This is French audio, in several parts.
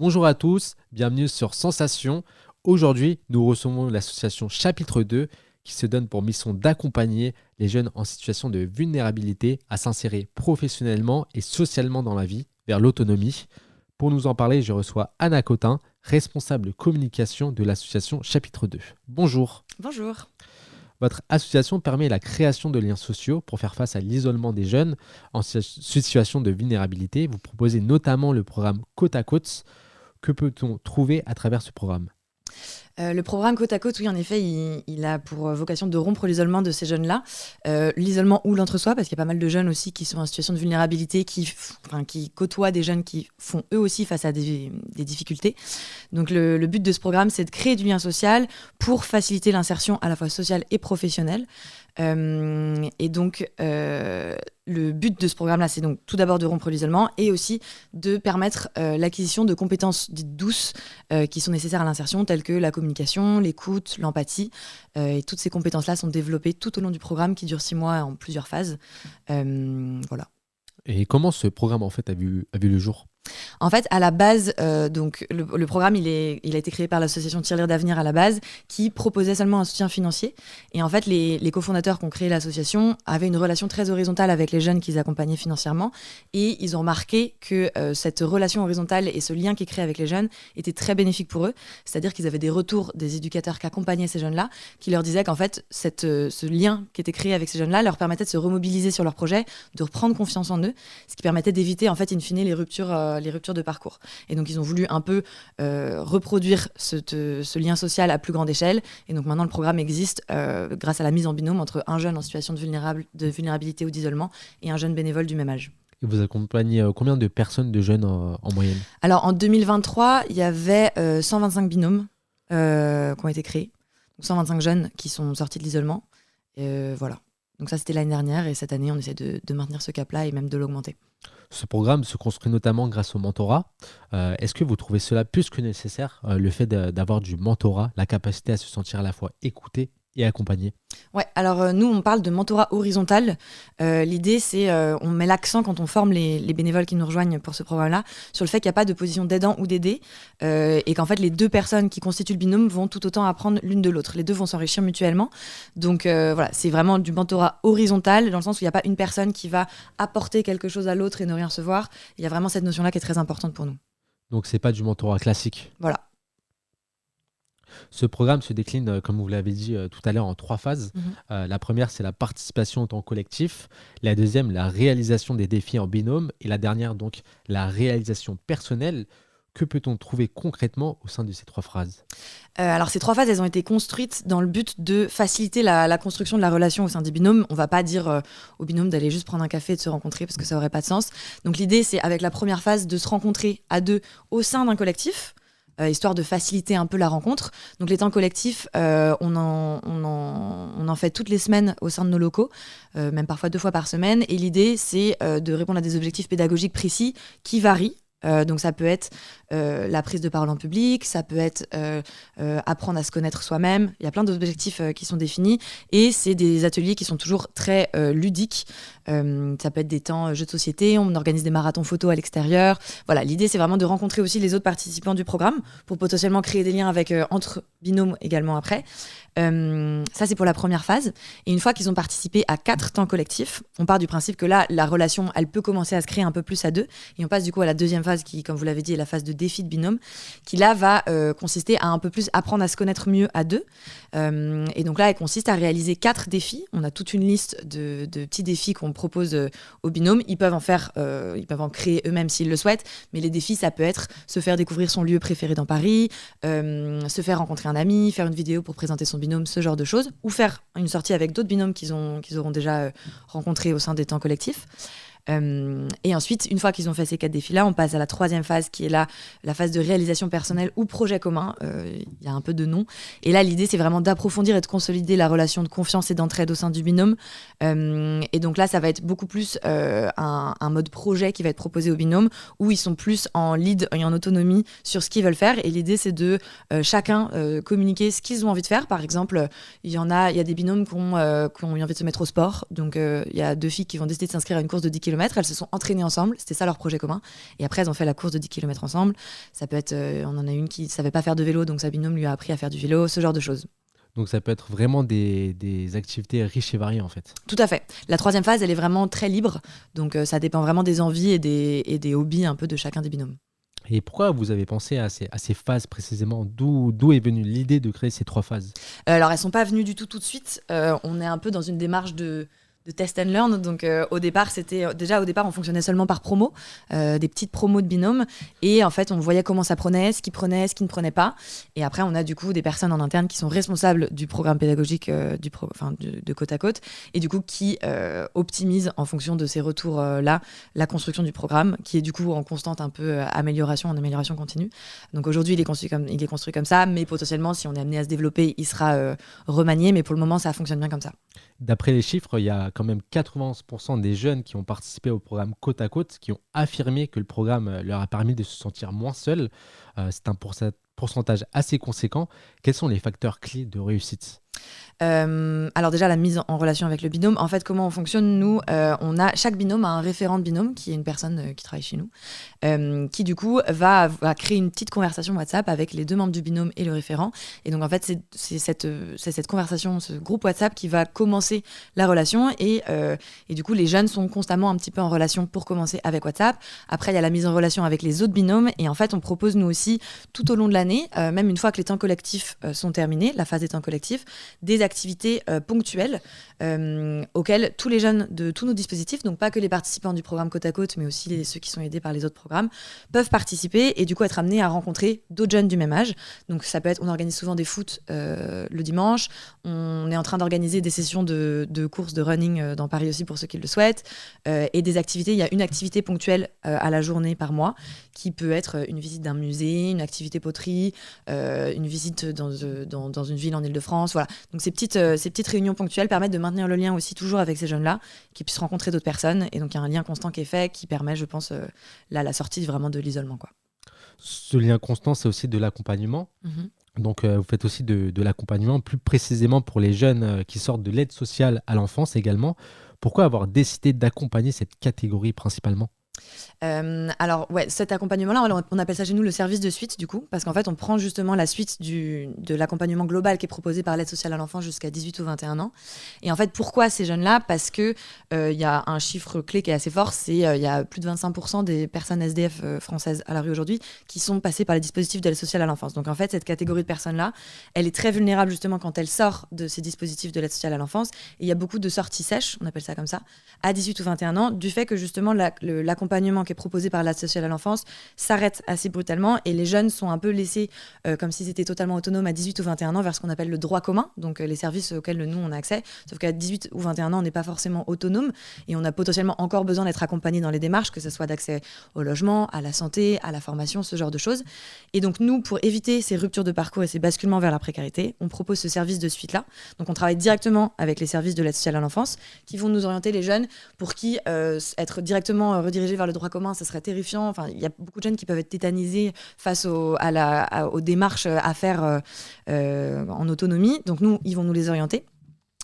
Bonjour à tous, bienvenue sur Sensation. Aujourd'hui, nous recevons l'association Chapitre 2 qui se donne pour mission d'accompagner les jeunes en situation de vulnérabilité à s'insérer professionnellement et socialement dans la vie, vers l'autonomie. Pour nous en parler, je reçois Anna Cotin, responsable communication de l'association Chapitre 2. Bonjour. Bonjour. Votre association permet la création de liens sociaux pour faire face à l'isolement des jeunes en situation de vulnérabilité. Vous proposez notamment le programme Côte à Côte. Que peut-on trouver à travers ce programme ? Le programme Côte à Côte, oui, en effet, il a pour vocation de rompre l'isolement de ces jeunes-là. L'isolement ou l'entre-soi, parce qu'il y a pas mal de jeunes aussi qui sont en situation de vulnérabilité, qui côtoient des jeunes qui font eux aussi face à des difficultés. Donc le but de ce programme, c'est de créer du lien social pour faciliter l'insertion à la fois sociale et professionnelle. Et donc, le but de ce programme-là, c'est donc tout d'abord de rompre l'isolement et aussi de permettre l'acquisition de compétences dites douces qui sont nécessaires à l'insertion, telles que la communication, l'écoute, l'empathie. Et toutes ces compétences-là sont développées tout au long du programme qui dure 6 mois en plusieurs phases. Voilà. Et comment ce programme en fait a vu le jour ? En fait, à la base, donc le programme, il a été créé par l'association Tirelire d'Avenir à la base, qui proposait seulement un soutien financier. Et en fait, les cofondateurs qui ont créé l'association avaient une relation très horizontale avec les jeunes qu'ils accompagnaient financièrement. Et ils ont remarqué que cette relation horizontale et ce lien qui est créé avec les jeunes était très bénéfique pour eux. C'est-à-dire qu'ils avaient des retours des éducateurs qui accompagnaient ces jeunes-là, qui leur disaient qu'en fait, ce lien qui était créé avec ces jeunes-là leur permettait de se remobiliser sur leur projet, de reprendre confiance en eux, ce qui permettait d'éviter, en fait, in fine, les ruptures de parcours. Et donc, ils ont voulu un peu reproduire ce lien social à plus grande échelle. Et donc, maintenant, le programme existe grâce à la mise en binôme entre un jeune en situation de vulnérabilité ou d'isolement et un jeune bénévole du même âge. Et vous accompagnez combien de personnes, de jeunes en moyenne ? Alors, en 2023, il y avait 125 binômes qui ont été créés. Donc, 125 jeunes qui sont sortis de l'isolement. Voilà. Donc ça, c'était l'année dernière. Et cette année, on essaie de maintenir ce cap-là et même de l'augmenter. Ce programme se construit notamment grâce au mentorat. Est-ce que vous trouvez cela plus que nécessaire, le fait d'avoir du mentorat, la capacité à se sentir à la fois écouté et accompagné ? Ouais, alors nous, on parle de mentorat horizontal. L'idée, c'est on met l'accent quand on forme les bénévoles qui nous rejoignent pour ce programme-là sur le fait qu'il n'y a pas de position d'aidant ou d'aidé et qu'en fait, les deux personnes qui constituent le binôme vont tout autant apprendre l'une de l'autre. Les deux vont s'enrichir mutuellement. Donc voilà, c'est vraiment du mentorat horizontal dans le sens où il n'y a pas une personne qui va apporter quelque chose à l'autre et ne rien recevoir. Il y a vraiment cette notion-là qui est très importante pour nous. Donc, c'est pas du mentorat classique. Voilà. Ce programme se décline, comme vous l'avez dit tout à l'heure, en 3 phases. La première, c'est la participation en temps collectif. La deuxième, la réalisation des défis en binôme. Et la dernière, donc, la réalisation personnelle. Que peut-on trouver concrètement au sein de ces 3 phases ? Alors ces 3 phases, elles ont été construites dans le but de faciliter la construction de la relation au sein des binômes. On va pas dire au binôme d'aller juste prendre un café et de se rencontrer parce que ça aurait pas de sens. Donc l'idée, c'est avec la première phase de se rencontrer à 2 au sein d'un collectif. Histoire de faciliter un peu la rencontre. Donc les temps collectifs, on en fait toutes les semaines au sein de nos locaux, même parfois 2 fois par semaine. Et l'idée, c'est de répondre à des objectifs pédagogiques précis qui varient. Donc ça peut être la prise de parole en public, ça peut être apprendre à se connaître soi-même. Il y a plein d'objectifs qui sont définis et c'est des ateliers qui sont toujours très ludiques. Ça peut être des temps jeux de société, on organise des marathons photos à l'extérieur. Voilà, l'idée c'est vraiment de rencontrer aussi les autres participants du programme pour potentiellement créer des liens avec entre binômes également après. Ça c'est pour la première phase. Et une fois qu'ils ont participé à 4 temps collectifs, on part du principe que là la relation elle peut commencer à se créer un peu plus à 2 et on passe du coup à la deuxième phase qui, comme vous l'avez dit, est la phase de défi de binôme, qui là va consister à un peu plus apprendre à se connaître mieux à 2. Et donc là, elle consiste à réaliser 4 défis. On a toute une liste de petits défis qu'on propose aux binômes. Ils peuvent en créer eux-mêmes s'ils le souhaitent, mais les défis, ça peut être se faire découvrir son lieu préféré dans Paris, se faire rencontrer un ami, faire une vidéo pour présenter son binôme, ce genre de choses, ou faire une sortie avec d'autres binômes qu'ils auront déjà rencontrés au sein des temps collectifs. Et ensuite, une fois qu'ils ont fait ces 4 défis-là, on passe à la 3e phase qui est la phase de réalisation personnelle ou projet commun. Il y a un peu de nom. Et là, l'idée, c'est vraiment d'approfondir et de consolider la relation de confiance et d'entraide au sein du binôme. Et donc là, ça va être beaucoup plus un mode projet qui va être proposé au binôme où ils sont plus en lead et en autonomie sur ce qu'ils veulent faire. Et l'idée, c'est de chacun communiquer ce qu'ils ont envie de faire. Par exemple, il y a des binômes qui ont envie de se mettre au sport. Donc, il y a 2 filles qui vont décider de s'inscrire à une course de 10 km km. Elles se sont entraînées ensemble, c'était ça leur projet commun. Et après, elles ont fait la course de 10 km ensemble. Ça peut être, on en a une qui ne savait pas faire de vélo, donc sa binôme lui a appris à faire du vélo, ce genre de choses. Donc ça peut être vraiment des activités riches et variées en fait. Tout à fait. La troisième phase, elle est vraiment très libre. Donc ça dépend vraiment des envies et des hobbies un peu de chacun des binômes. Et pourquoi vous avez pensé à ces phases précisément? D'où est venue l'idée de créer ces 3 phases? Alors, elles sont pas venues du tout de suite. On est un peu dans une démarche de test and learn. Donc, au départ, on fonctionnait seulement par promo, des petites promos de binôme. Et en fait, on voyait comment ça prenait, ce qui ne prenait pas. Et après, on a du coup des personnes en interne qui sont responsables du programme pédagogique de côte à côte. Et du coup, qui optimisent en fonction de ces retours-là la construction du programme, qui est du coup en constante un peu amélioration continue. Donc aujourd'hui, il est construit comme ça. Mais potentiellement, si on est amené à se développer, il sera remanié. Mais pour le moment, ça fonctionne bien comme ça. D'après les chiffres, il y a quand même 91% des jeunes qui ont participé au programme Côte à Côte qui ont affirmé que le programme leur a permis de se sentir moins seuls. C'est un pourcentage assez conséquent. Quels sont les facteurs clés de réussite? Alors déjà la mise en relation avec le binôme. En fait, comment on fonctionne, nous, chaque binôme a un référent de binôme qui est une personne qui travaille chez nous, qui du coup va créer une petite conversation WhatsApp avec les 2 membres du binôme et le référent. Et donc en fait c'est cette conversation, ce groupe WhatsApp qui va commencer la relation et du coup les jeunes sont constamment un petit peu en relation pour commencer avec WhatsApp. Après il y a la mise en relation avec les autres binômes et en fait on propose nous aussi tout au long de l'année, même une fois que les temps collectifs sont terminés, la phase des temps collectifs, des activités ponctuelles auxquelles tous les jeunes de tous nos dispositifs, donc pas que les participants du programme Côte à Côte, mais aussi ceux qui sont aidés par les autres programmes, peuvent participer et du coup être amenés à rencontrer d'autres jeunes du même âge. Donc ça peut être, on organise souvent des foot le dimanche, on est en train d'organiser des sessions de courses de running dans Paris aussi pour ceux qui le souhaitent, et des activités, il y a une activité ponctuelle à la journée par mois, qui peut être une visite d'un musée, une activité poterie, une visite dans une ville en Île-de-France, voilà. Donc ces petites réunions ponctuelles permettent de maintenir le lien aussi toujours avec ces jeunes-là, qui puissent rencontrer d'autres personnes. Et donc il y a un lien constant qui est fait, qui permet, je pense, la sortie vraiment de l'isolement, quoi. Ce lien constant, c'est aussi de l'accompagnement. Donc vous faites aussi de l'accompagnement plus précisément pour les jeunes qui sortent de l'aide sociale à l'enfance également. Pourquoi avoir décidé d'accompagner cette catégorie principalement? Alors ouais, cet accompagnement-là, on appelle ça chez nous le service de suite du coup, parce qu'en fait on prend justement la suite de l'accompagnement global qui est proposé par l'aide sociale à l'enfance jusqu'à 18 ou 21 ans. Et en fait pourquoi ces jeunes-là? Parce que y a un chiffre clé qui est assez fort, c'est il y a plus de 25% des personnes SDF françaises à la rue aujourd'hui qui sont passées par les dispositifs d'aide sociale à l'enfance. Donc en fait cette catégorie de personnes-là, elle est très vulnérable justement quand elle sort de ces dispositifs de l'aide sociale à l'enfance. Et il y a beaucoup de sorties sèches, on appelle ça comme ça, à 18 ou 21 ans, du fait que justement l'accompagnement qui est proposé par l'aide sociale à l'enfance s'arrête assez brutalement et les jeunes sont un peu laissés comme s'ils étaient totalement autonomes à 18 ou 21 ans vers ce qu'on appelle le droit commun, donc les services auxquels nous on a accès, sauf qu'à 18 ou 21 ans on n'est pas forcément autonome et on a potentiellement encore besoin d'être accompagné dans les démarches, que ce soit d'accès au logement, à la santé, à la formation, ce genre de choses. Et donc nous, pour éviter ces ruptures de parcours et ces basculements vers la précarité, on propose ce service de suite là. Donc on travaille directement avec les services de l'aide sociale à l'enfance qui vont nous orienter les jeunes pour qui être directement redirigés vers le droit commun, ça serait terrifiant. Enfin, il y a beaucoup de jeunes qui peuvent être tétanisés face aux démarches à faire en autonomie. Donc nous, ils vont nous les orienter.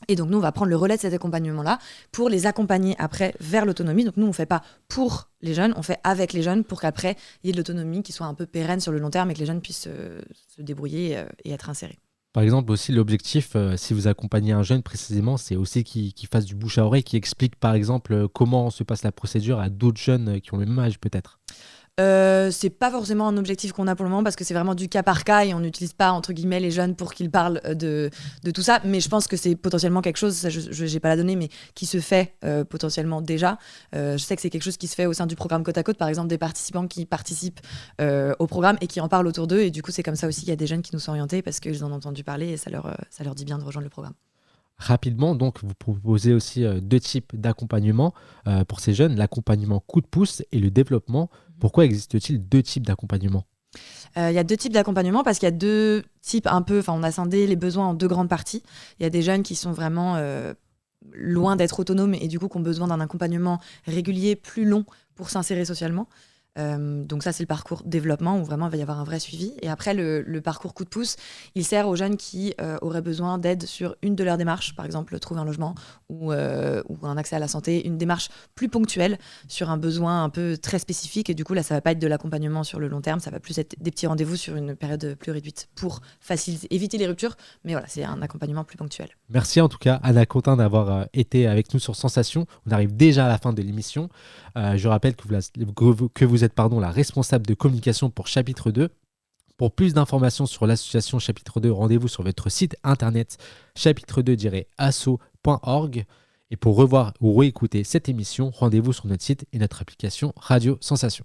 Et donc nous, on va prendre le relais de cet accompagnement-là pour les accompagner après vers l'autonomie. Donc nous, on ne fait pas pour les jeunes, on fait avec les jeunes pour qu'après, il y ait de l'autonomie qui soit un peu pérenne sur le long terme et que les jeunes puissent se débrouiller et être insérés. Par exemple, aussi l'objectif, si vous accompagnez un jeune précisément, c'est aussi qu'il fasse du bouche à oreille, qu'il explique par exemple comment se passe la procédure à d'autres jeunes qui ont le même âge peut-être. C'est pas forcément un objectif qu'on a pour le moment parce que c'est vraiment du cas par cas et on n'utilise pas entre guillemets les jeunes pour qu'ils parlent de tout ça, mais je pense que c'est potentiellement quelque chose, ça, je n'ai pas la donnée, mais qui se fait potentiellement déjà. Je sais que c'est quelque chose qui se fait au sein du programme Côte à Côte, par exemple des participants qui participent au programme et qui en parlent autour d'eux, et du coup c'est comme ça aussi qu'il y a des jeunes qui nous sont orientés parce qu'ils en ont entendu parler et ça leur dit bien de rejoindre le programme. Rapidement, donc, vous proposez aussi 2 types d'accompagnement pour ces jeunes, l'accompagnement coup de pouce et le développement. Pourquoi existe-t-il 2 types d'accompagnement? Il y a 2 types d'accompagnement parce qu'il y a 2 types on a scindé les besoins en 2 grandes parties. Il y a des jeunes qui sont vraiment loin d'être autonomes et du coup qui ont besoin d'un accompagnement régulier plus long pour s'insérer socialement. Donc ça, c'est le parcours développement où vraiment il va y avoir un vrai suivi. Et après, le parcours coup de pouce, il sert aux jeunes qui auraient besoin d'aide sur une de leurs démarches, par exemple trouver un logement ou un accès à la santé, une démarche plus ponctuelle sur un besoin un peu très spécifique. Et du coup, là, ça va pas être de l'accompagnement sur le long terme, ça va plus être des petits rendez-vous sur une période plus réduite pour éviter les ruptures. Mais voilà, c'est un accompagnement plus ponctuel. Merci en tout cas, Anna Cotin, d'avoir été avec nous sur Sensation. On arrive déjà à la fin de l'émission. Je rappelle que vous êtes la responsable de communication pour Chapitre 2. Pour plus d'informations sur l'association Chapitre 2, rendez-vous sur votre site internet chapitre2-asso.org. Et pour revoir ou réécouter cette émission, rendez-vous sur notre site et notre application Radio Sensation.